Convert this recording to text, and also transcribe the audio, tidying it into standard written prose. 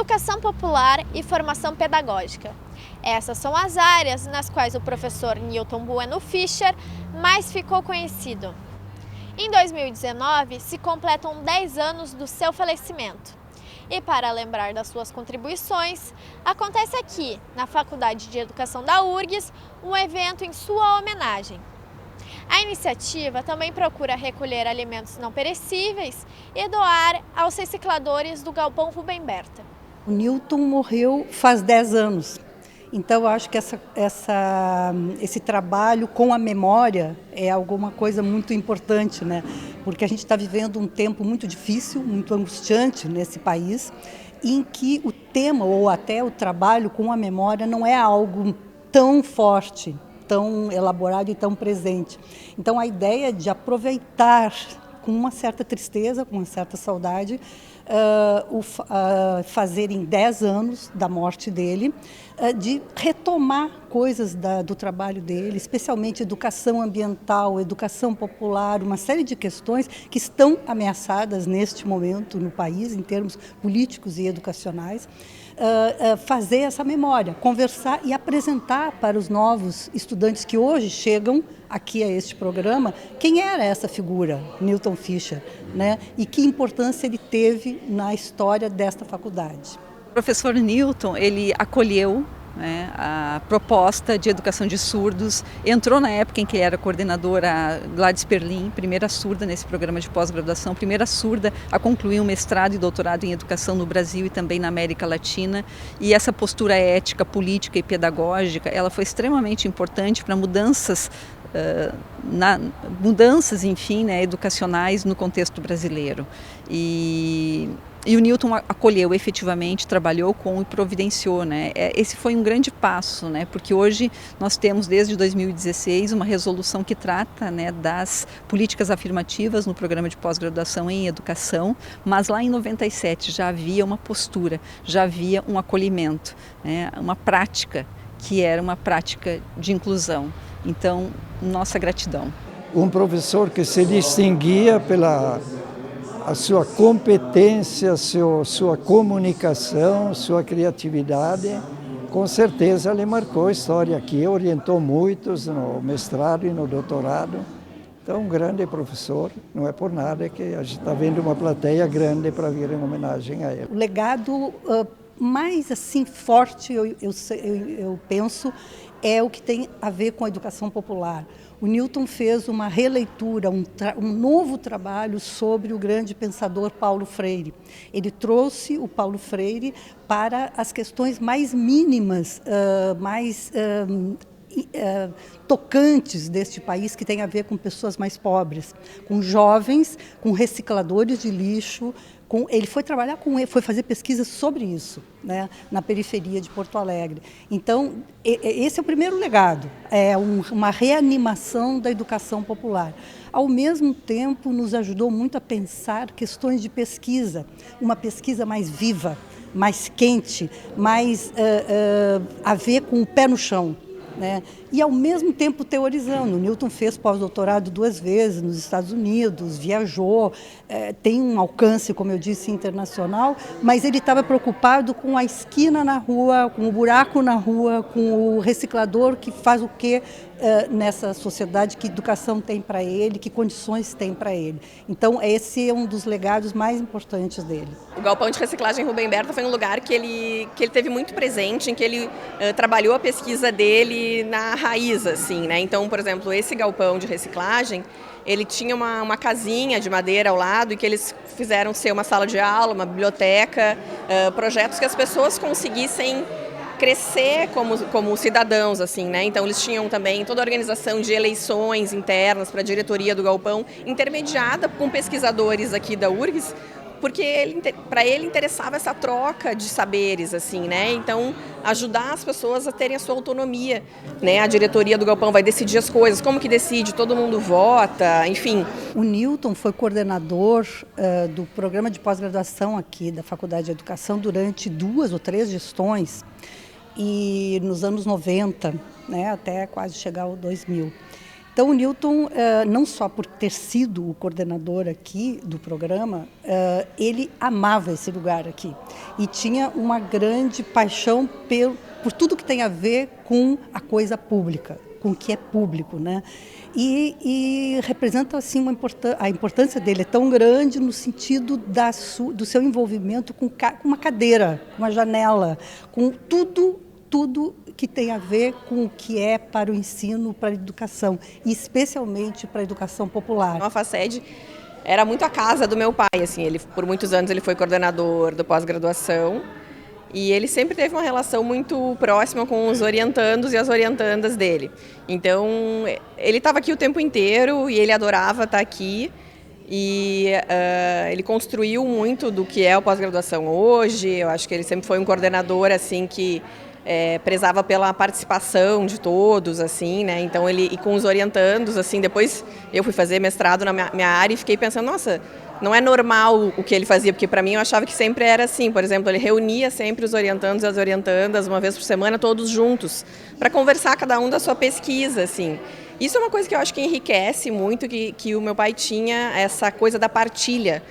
educação popular e formação pedagógica. Essas são as áreas nas quais o professor Newton Bueno Fischer mais ficou conhecido. Em 2019, se completam 10 anos do seu falecimento. E para lembrar das suas contribuições, acontece aqui, na Faculdade de Educação da URGS, um evento em sua homenagem. A iniciativa também procura recolher alimentos não perecíveis e doar aos recicladores do Galpão Rubem Berta. O Newton morreu faz 10 anos. Então, eu acho que esse trabalho com a memória é alguma coisa muito importante, né? Porque a gente está vivendo um tempo muito difícil, muito angustiante nesse país, em que o tema ou até o trabalho com a memória não é algo tão forte, tão elaborado e tão presente. Então, a ideia de aproveitar com uma certa tristeza, com uma certa saudade, fazer em 10 anos da morte dele, de retomar coisas do trabalho dele, especialmente educação ambiental, educação popular, uma série de questões que estão ameaçadas neste momento no país, em termos políticos e educacionais, fazer essa memória, conversar e apresentar para os novos estudantes que hoje chegam aqui a este programa, quem era essa figura, Newton Fischer, né? E que importância ele teve na história desta faculdade. O professor Newton, ele acolheu, né, a proposta de educação de surdos, entrou na época em que era coordenadora Gladys Perlin, primeira surda nesse programa de pós-graduação, primeira surda a concluir um mestrado e doutorado em educação no Brasil e também na América Latina, e essa postura ética, política e pedagógica, ela foi extremamente importante para mudanças, enfim, né, educacionais no contexto brasileiro. E o Newton acolheu efetivamente, trabalhou com e providenciou, né? Esse foi um grande passo, né? Porque hoje nós temos desde 2016 uma resolução que trata, né, das políticas afirmativas no programa de pós-graduação em educação, mas lá em 97 já havia uma postura, já havia um acolhimento, né? Uma prática que era uma prática de inclusão. Então, nossa gratidão. Um professor que se distinguia pela a sua competência, sua comunicação, sua criatividade, com certeza ele marcou a história aqui, orientou muitos no mestrado e no doutorado. Então, um grande professor, não é por nada que a gente está vendo uma plateia grande para vir em homenagem a ele. O legado mais assim forte, eu penso, é o que tem a ver com a educação popular. O Newton fez uma releitura, um novo trabalho sobre o grande pensador Paulo Freire. Ele trouxe o Paulo Freire para as questões mais mínimas, mais tocantes deste país, que tem a ver com pessoas mais pobres, com jovens, com recicladores de lixo. Ele foi trabalhar foi fazer pesquisas sobre isso, né, na periferia de Porto Alegre. Então, esse é o primeiro legado, é uma reanimação da educação popular. Ao mesmo tempo, nos ajudou muito a pensar questões de pesquisa, uma pesquisa mais viva, mais quente, mais a ver com o pé no chão, né? E ao mesmo tempo teorizando. O Newton fez pós-doutorado 2 vezes nos Estados Unidos, viajou, tem um alcance, como eu disse, internacional, mas ele estava preocupado com a esquina na rua, com o buraco na rua, com o reciclador que faz o quê nessa sociedade, que educação tem para ele, que condições tem para ele. Então, esse é um dos legados mais importantes dele. O Galpão de Reciclagem Rubem Berta foi um lugar que ele teve muito presente, em que ele trabalhou a pesquisa dele na raiz, assim, né? Então, por exemplo, esse galpão de reciclagem, ele tinha uma casinha de madeira ao lado e que eles fizeram ser uma sala de aula, uma biblioteca, projetos que as pessoas conseguissem crescer como cidadãos, assim, né? Então eles tinham também toda a organização de eleições internas para a diretoria do galpão, intermediada com pesquisadores aqui da URGS, porque para ele interessava essa troca de saberes, assim, né? Então, ajudar as pessoas a terem a sua autonomia, né? A diretoria do Galpão vai decidir as coisas, como que decide? Todo mundo vota, enfim. O Newton foi coordenador do programa de pós-graduação aqui da Faculdade de Educação durante 2 ou 3 gestões, e nos anos 90, né, até quase chegar ao 2000. Então, o Newton, não só por ter sido o coordenador aqui do programa, ele amava esse lugar aqui e tinha uma grande paixão por tudo que tem a ver com a coisa pública, com o que é público, né? E representa assim a importância dele é tão grande no sentido do seu envolvimento com uma cadeira, uma janela, com tudo que tem a ver com o que é para o ensino, para a educação, e especialmente para a educação popular. A FACED era muito a casa do meu pai, assim, por muitos anos ele foi coordenador do pós-graduação e ele sempre teve uma relação muito próxima com os orientandos e as orientandas dele. Então, ele estava aqui o tempo inteiro e ele adorava estar aqui. E ele construiu muito do que é o pós-graduação hoje. Eu acho que ele sempre foi um coordenador assim que prezava pela participação de todos, assim, né? Então e com os orientandos, assim, depois eu fui fazer mestrado na minha área e fiquei pensando, nossa, não é normal o que ele fazia, porque para mim eu achava que sempre era assim. Por exemplo, ele reunia sempre os orientandos e as orientandas uma vez por semana, todos juntos, para conversar cada um da sua pesquisa, assim. Isso é uma coisa que eu acho que enriquece muito, que o meu pai tinha essa coisa da partilha.